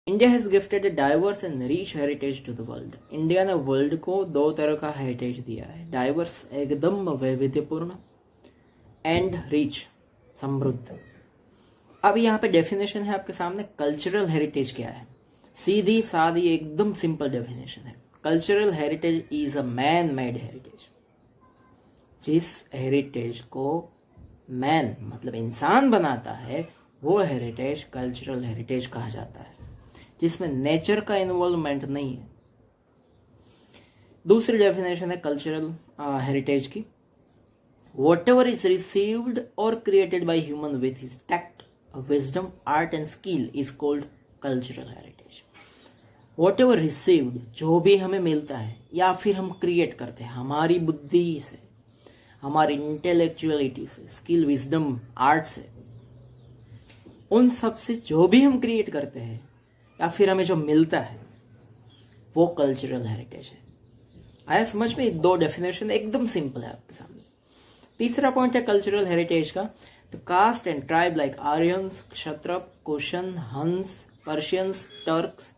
India has gifted a diverse and rich heritage to the world. India ने world को दो तरह का हेरिटेज दिया है, डाइवर्स एकदम वैविध्यपूर्ण एंड रिच समृद्ध। अब यहाँ पे डेफिनेशन है आपके सामने, कल्चरल हेरिटेज क्या है। सीधी सादी एकदम सिंपल डेफिनेशन है, cultural heritage is a man made heritage. जिस हेरिटेज को मैन मतलब इंसान बनाता है वो हेरिटेज कल्चरल हेरिटेज कहा जाता है, जिसमें नेचर का इन्वॉल्वमेंट नहीं है। दूसरी डेफिनेशन है कल्चरल हेरिटेज की, whatever is received or created by human with his tact, wisdom, art and skill is called cultural heritage. Whatever received, जो भी हमें मिलता है या फिर हम क्रिएट करते हैं हमारी बुद्धि से, हमारी इंटेलेक्चुअलिटी से, स्किल, विजडम, आर्ट से, उन सब से जो भी हम क्रिएट करते हैं या फिर हमें जो मिलता है वो कल्चरल हेरिटेज है। आया समझ में? दो डेफिनेशन एकदम सिंपल है आपके सामने। तीसरा पॉइंट है कल्चरल हेरिटेज का, the caste and tribe like Aryans, Kshatrapa, Kushan, Huns, Persians, Turks,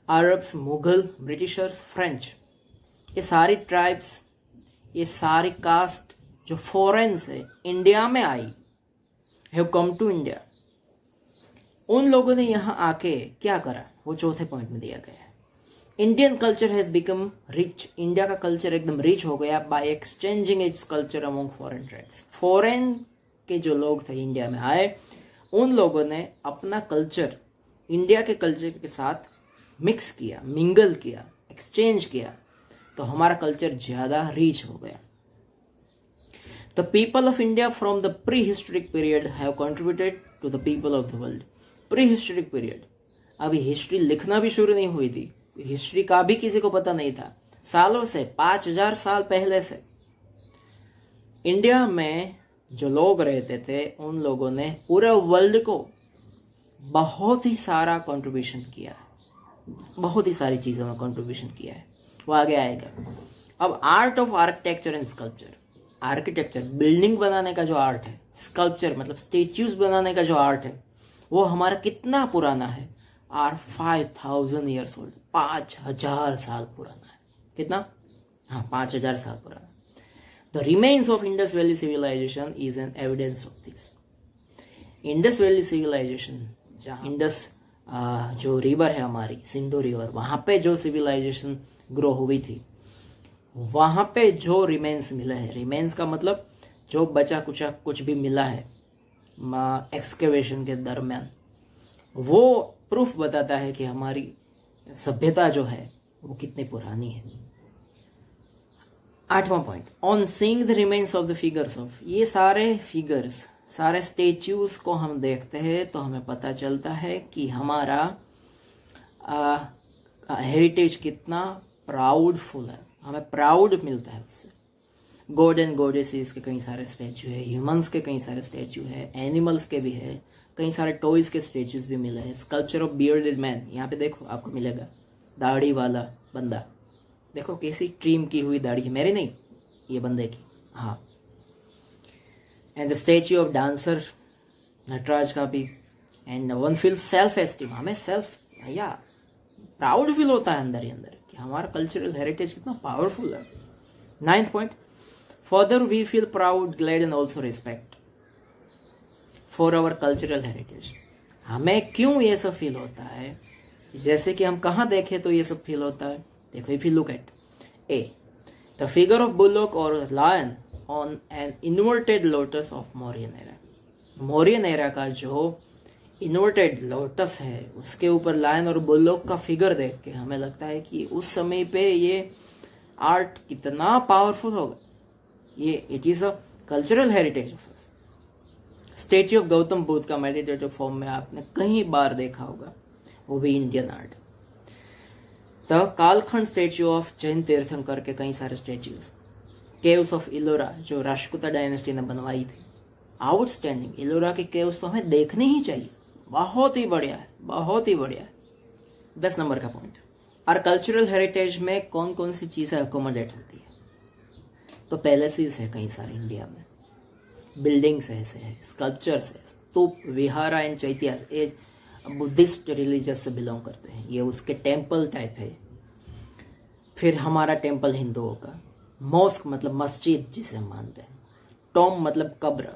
Arabs, Mughal, Britishers, French, ये सारी ट्राइब्स, ये सारी कास्ट जो फॉरेन से इंडिया में आई, हैव कम टू इंडिया, उन लोगों ने यहां आके क्या करा वो चौथे पॉइंट में दिया गया है। Indian culture has become rich, India का कल्चर एकदम रिच हो गया by exchanging its culture among foreign tribes. Foreign के जो लोग थे इंडिया में आए, उन लोगों ने अपना कल्चर इंडिया के कल्चर के साथ मिक्स किया, मिंगल किया, एक्सचेंज किया, तो हमारा कल्चर ज्यादा रिच हो गया। The people of India from the pre historic period have contributed to the people of the world. Pre historic period, अभी हिस्ट्री लिखना भी शुरू नहीं हुई थी, हिस्ट्री का भी किसी को पता नहीं था। सालों से 5000 साल पहले से इंडिया में जो लोग रहते थे उन लोगों ने पूरे वर्ल्ड को बहुत ही सारा कंट्रीब्यूशन किया है, बहुत ही सारी चीजों में कंट्रीब्यूशन किया है, वो आगे आएगा। अब art of architecture and sculpture, architecture building बनाने का जो आर्ट है, स्कल्पचर मतलब स्टेच्यूज बनाने का जो आर्ट है, वो हमारा कितना पुराना है, आर 5000 ईयर्स ओल्ड, 5000 साल पुराना है। कितना? हाँ, 5000 साल पुराना। The remains of Indus valley civilization is an evidence of this. Indus valley civilization, जहाँ इंडस जो रिवर है हमारी, सिंधु रिवर, वहां पे जो सिविलाइजेशन ग्रो हुई थी, वहां पे जो रिमेन्स मिला है, रिमेन्स का मतलब जो बचा कुचा कुछ भी मिला है एक्सकेवेशन के दरमियान, वो प्रूफ बताता है कि हमारी सभ्यता जो है वो कितनी पुरानी है। 8वां point, on seeing the remains of the figures of, ये सारे फिगर्स, सारे स्टेच्यूज को हम देखते हैं तो हमें पता चलता है कि हमारा हेरिटेज कितना प्राउडफुल है, हमें प्राउड मिलता है उससे। गॉड एंड गॉडेसेस के कई सारे स्टैचू है, ह्यूमंस के कई सारे स्टैचू है, एनिमल्स के भी है, कई सारे टॉयज के स्टैचूज भी मिले हैं। स्कल्पचर ऑफ बियर्डेड मैन, यहाँ पे देखो आपको मिलेगा दाढ़ी वाला बंदा, देखो कैसी ट्रिम की हुई दाढ़ी है, मेरी नहीं, ये बंदे की। हाँ, and the statue of dancer, Nataraja का भी। And one feel self esteem, हमें सेल्फ या प्राउड फील होता है अंदर ही अंदर कि हमारा कल्चरल हेरिटेज कितना पावरफुल है। 9th point, further we feel proud, glad and also respect for our cultural heritage. हमें क्यों ये सब फील होता है, जैसे कि हम कहाँ देखें तो ये सब फील होता है। देखो, if you look at a, the figure of bullock और lion on an inverted lotus of Mauryan era. Mauryan era का जो इन्वर्टेड लोटस है उसके ऊपर लायन और बुलॉक का फिगर देख के हमें लगता है कि उस समय पे ये आर्ट कितना पावरफुल होगा। ये it is a cultural heritage of us. Statue of Gautam Buddha का मेडिटेटिव फॉर्म में आपने कई बार देखा होगा, वो भी इंडियन आर्ट। द कालखंड स्टेच्यू ऑफ जैन तीर्थंकर के कई सारे स्टेच्यूज। केव्स ऑफ इलोरा जो राष्ट्रकूटा डायनेस्टी ने बनवाई थी, आउटस्टैंडिंग। इलोरा के केव्स तो हमें देखने ही चाहिए, बहुत ही बढ़िया है, बहुत ही बढ़िया है। 10 नंबर का पॉइंट, और कल्चरल हेरिटेज में कौन कौन सी चीजें अकोमोडेट होती है। तो पैलेसेस है कई सारे इंडिया में, बिल्डिंग्स ऐसे है, स्कल्पचर्स है, स्तूप, विहारा एंड चैत्यास, बुद्धिस्ट रिलीजियस से बिलोंग करते हैं, ये उसके टेम्पल टाइप है। फिर हमारा टेम्पल हिंदुओं का, मॉस्क मतलब मस्जिद जिसे हम मानते हैं, टॉम मतलब कब्र,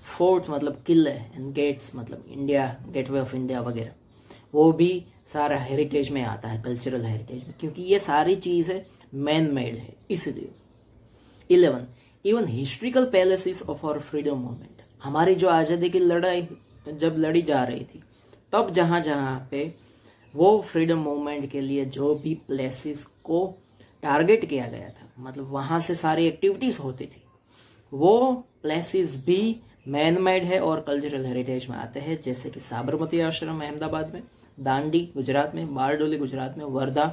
फोर्ट्स मतलब किले, एंड गेट्स मतलब इंडिया, गेटवे ऑफ इंडिया वगैरह, वो भी सारा हेरिटेज में आता है, कल्चरल हेरिटेज में, क्योंकि ये सारी चीज़ें मैन मेड है इसलिए। 11 even historical palaces of our freedom movement, हमारी जो आज़ादी की लड़ाई जब लड़ी जा रही थी तब जहाँ जहाँ पे वो फ्रीडम मूवमेंट के लिए जो भी प्लेसेस को टारगेट किया गया था, मतलब वहाँ से सारी एक्टिविटीज़ होती थी, वो प्लेसेस भी मैन मेड है और कल्चरल हेरिटेज में आते हैं। जैसे कि साबरमती आश्रम अहमदाबाद में, दांडी गुजरात में, बारडोली गुजरात में, वर्धा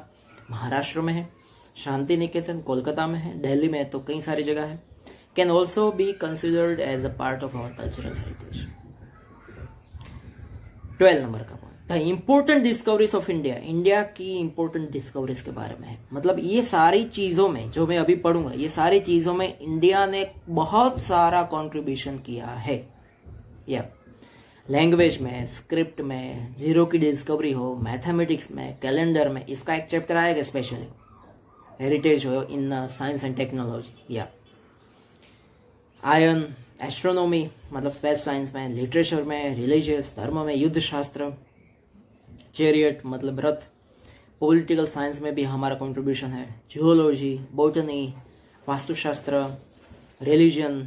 महाराष्ट्र में है, शांति निकेतन कोलकाता में है, दिल्ली में तो कई सारी जगह है। Can also be considered as a part of our cultural heritage. 12 number का point, the important discoveries of India, India की इंपॉर्टेंट डिस्कवरीज के बारे में है। मतलब ये सारी चीज़ों में जो मैं अभी पढ़ूंगा, ये सारी चीज़ों में इंडिया ने बहुत सारा कंट्रीब्यूशन किया है। या लैंग्वेज में, स्क्रिप्ट में, जीरो की डिस्कवरी हो, मैथमेटिक्स में, कैलेंडर में, इसका एक चैप्टर आएगा स्पेशली, हेरिटेज हो इन साइंस एंड टेक्नोलॉजी, या आयन, एस्ट्रोनॉमी मतलब स्पेस साइंस में, लिटरेचर में, रिलीजियस धर्म में, युद्ध शास्त्र, चैरियट मतलब रथ, पॉलिटिकल साइंस में भी हमारा कंट्रीब्यूशन है, geology, botany, Vastushastra, religion,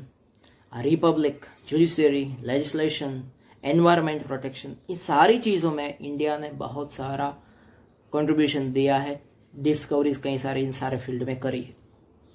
republic, judiciary, legislation, environment protection, इन सारी चीज़ों में इंडिया ने बहुत सारा कंट्रीब्यूशन दिया है, डिस्कवरीज कई सारे इन सारे फील्ड में करी है।